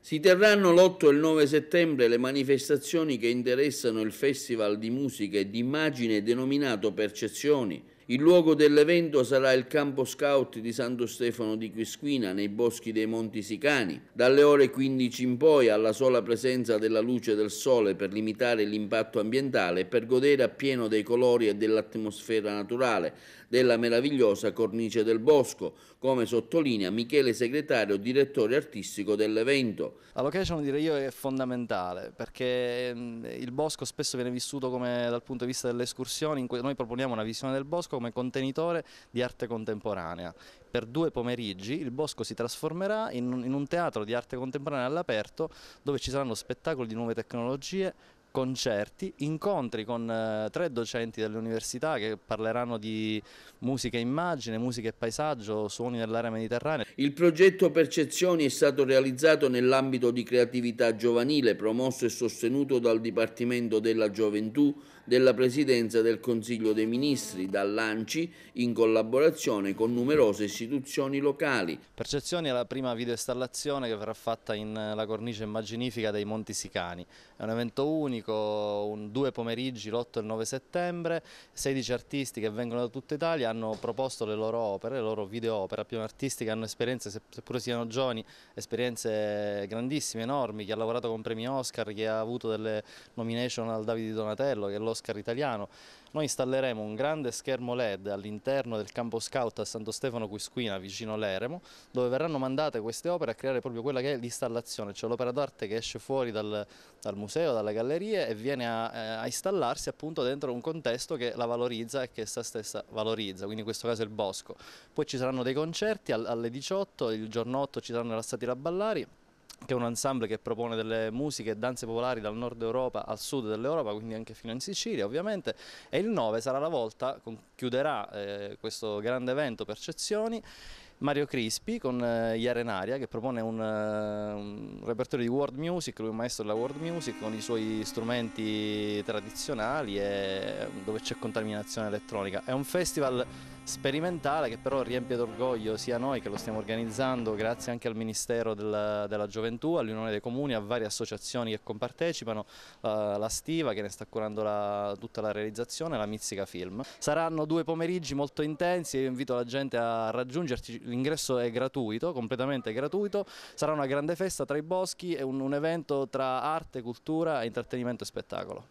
Si terranno l'8 e il 9 settembre le manifestazioni che interessano il Festival di musica e di immagine denominato Percezioni. Il luogo dell'evento sarà il campo scout di Santo Stefano di Quisquina nei boschi dei Monti Sicani. Dalle ore 15 in poi, alla sola presenza della luce del sole per limitare l'impatto ambientale e per godere appieno dei colori e dell'atmosfera naturale della meravigliosa cornice del bosco, come sottolinea Michele Segretario, direttore artistico dell'evento. La location, direi io, è fondamentale perché il bosco spesso viene vissuto come, dal punto di vista delle escursioni, in cui noi proponiamo una visione del bosco come contenitore di arte contemporanea. Per 2 pomeriggi il bosco si trasformerà in un teatro di arte contemporanea all'aperto, dove ci saranno spettacoli di nuove tecnologie, concerti, incontri con 3 docenti delle università che parleranno di musica e immagine, musica e paesaggio, suoni dell'area mediterranea. Il progetto Percezioni è stato realizzato nell'ambito di creatività giovanile, promosso e sostenuto dal Dipartimento della Gioventù della Presidenza del Consiglio dei Ministri, dall'ANCI, in collaborazione con numerose istituzioni locali. Percezioni è la prima videoinstallazione che verrà fatta in la cornice immaginifica dei Monti Sicani. È un evento unico, 2 pomeriggi, l'8 e il 9 settembre, 16 artisti che vengono da tutta Italia hanno proposto le loro opere, le loro videoopere, più artisti che hanno esperienze, seppure siano giovani, esperienze grandissime, enormi, chi ha lavorato con premi Oscar, chi ha avuto delle nomination al David di Donatello, che è l'Oscar italiano. Noi installeremo un grande schermo LED all'interno del campo scout a Santo Stefano Quisquina, vicino Leremo, dove verranno mandate queste opere a creare proprio quella che è l'installazione, cioè l'opera d'arte che esce fuori dal museo, dalle gallerie e viene a installarsi appunto dentro un contesto che la valorizza e che essa stessa valorizza, quindi in questo caso il bosco. Poi ci saranno dei concerti alle 18, il giorno 8 ci saranno la Statira Ballari, che è un ensemble che propone delle musiche e danze popolari dal nord Europa al sud dell'Europa, quindi anche fino in Sicilia ovviamente, e il 9 sarà la volta, chiuderà questo grande evento Percezioni, Mario Crispi con gli Arenaria, che propone un repertorio di world music, lui è un maestro della world music con i suoi strumenti tradizionali e dove c'è contaminazione elettronica. È un festival sperimentale che però riempie d'orgoglio sia noi che lo stiamo organizzando grazie anche al Ministero della Gioventù, all'Unione dei Comuni, a varie associazioni che compartecipano, la Stiva che ne sta curando tutta la realizzazione, la Mizzica Film. Saranno 2 pomeriggi molto intensi e io invito la gente a raggiungerci, l'ingresso è gratuito, completamente gratuito, sarà una grande festa tra i boschi e un evento tra arte, cultura, intrattenimento e spettacolo.